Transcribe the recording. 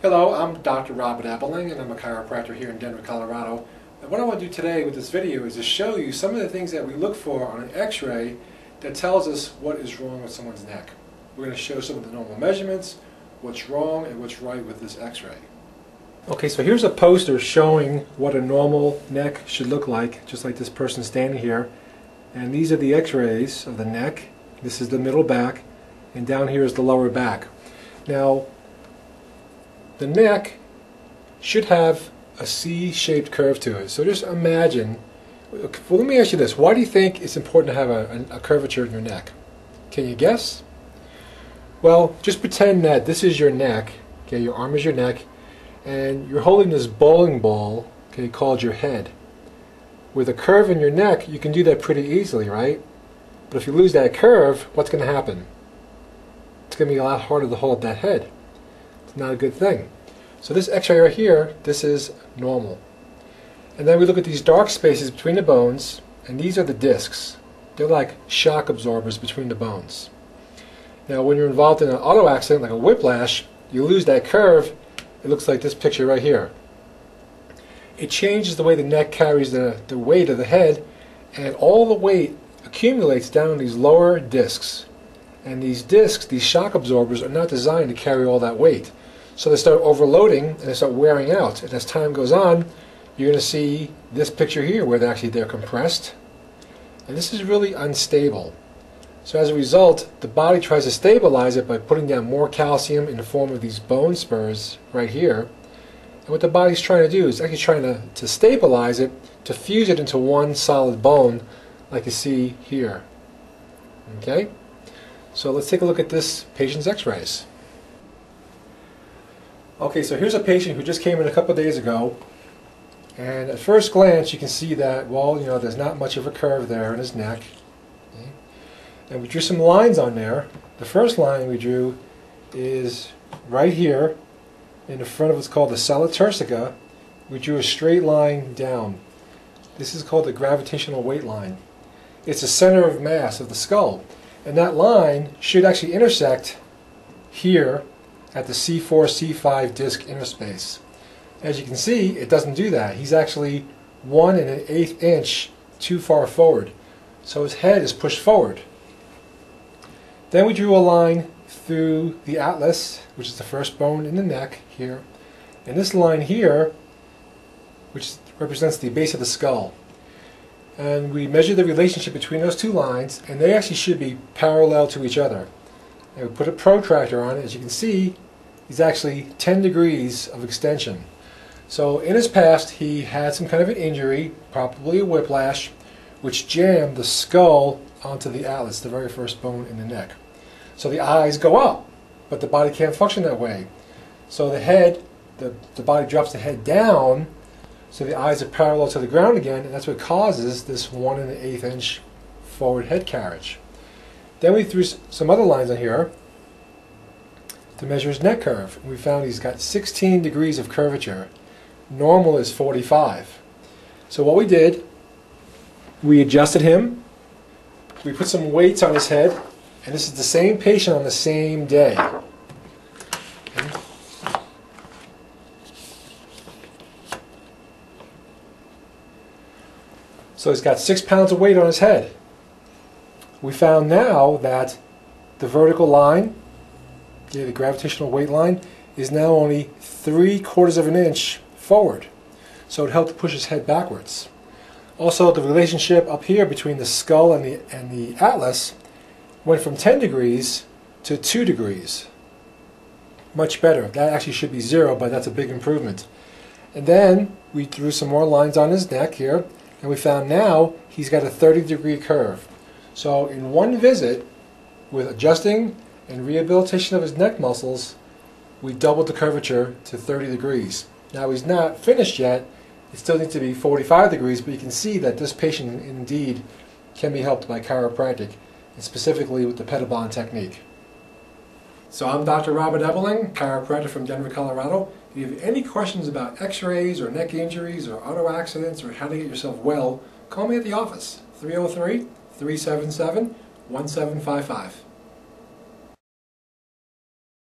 Hello, I'm Dr. Robert Ebeling, and I'm a chiropractor here in Denver, Colorado. And what I want to do today with this video is to show you some of the things that we look for on an x-ray that tells us what is wrong with someone's neck. We're going to show some of the normal measurements, what's wrong and what's right with this x-ray. Okay, so here's a poster showing what a normal neck should look like, just like this person standing here. And these are the x-rays of the neck. This is the middle back, and down here is the lower back. Now, the neck should have a C-shaped curve to it. So just imagine, well, let me ask you this. Why do you think it's important to have a curvature in your neck? Can you guess? Well, just pretend that this is your neck, okay, your arm is your neck, and you're holding this bowling ball, okay, called your head. With a curve in your neck, you can do that pretty easily, right? But if you lose that curve, what's going to happen? It's going to be a lot harder to hold that head. It's not a good thing. So this x-ray right here, this is normal. And then we look at these dark spaces between the bones, and these are the discs. They're like shock absorbers between the bones. Now when you're involved in an auto accident, like a whiplash, you lose that curve, it looks like this picture right here. It changes the way the neck carries the weight of the head, and all the weight accumulates down in these lower discs. And these discs, these shock absorbers, are not designed to carry all that weight. So they start overloading and they start wearing out. And as time goes on, you're going to see this picture here where they're compressed. And this is really unstable. So as a result, the body tries to stabilize it by putting down more calcium in the form of these bone spurs right here. And what the body's trying to do is actually trying to stabilize it, to fuse it into one solid bone like you see here. Okay? So let's take a look at this patient's x-rays. Okay, so here's a patient who just came in a couple of days ago, and at first glance you can see that, well, you know, there's not much of a curve there in his neck. Okay. And we drew some lines on there. The first line we drew is right here in the front of what's called the sella turcica. We drew a straight line down. This is called the gravitational weight line. It's the center of mass of the skull. And that line should actually intersect here at the C4-C5 disc interspace. As you can see, it doesn't do that. He's actually 1 1/8 inch too far forward. So his head is pushed forward. Then we drew a line through the atlas, which is the first bone in the neck here. And this line here, which represents the base of the skull. And we measure the relationship between those two lines, and they actually should be parallel to each other. And we put a protractor on it. As you can see, he's actually 10 degrees of extension. So in his past, he had some kind of an injury, probably a whiplash, which jammed the skull onto the atlas, the very first bone in the neck. So the eyes go up, but the body can't function that way. So the head, the body drops the head down, so the eyes are parallel to the ground again, and that's what causes this 1 1/8 inch forward head carriage. Then we threw some other lines on here to measure his neck curve. We found he's got 16 degrees of curvature. Normal is 45. So what we did, we adjusted him, we put some weights on his head, and this is the same patient on the same day. So he's got 6 pounds of weight on his head. We found now that the vertical line, the gravitational weight line, is now only 3/4 of an inch forward. So it helped push his head backwards. Also, the relationship up here between the skull and the atlas went from 10 degrees to 2 degrees. Much better. That actually should be 0, but that's a big improvement. And then we drew some more lines on his neck here. And we found now he's got a 30-degree curve. So in one visit, with adjusting and rehabilitation of his neck muscles, we doubled the curvature to 30 degrees. Now he's not finished yet. It still needs to be 45 degrees, but you can see that this patient indeed can be helped by chiropractic, and specifically with the Pettibon technique. So I'm Dr. Robert Ebeling, chiropractor from Denver, Colorado. If you have any questions about x-rays or neck injuries or auto accidents or how to get yourself well, call me at the office, 303-377-1755.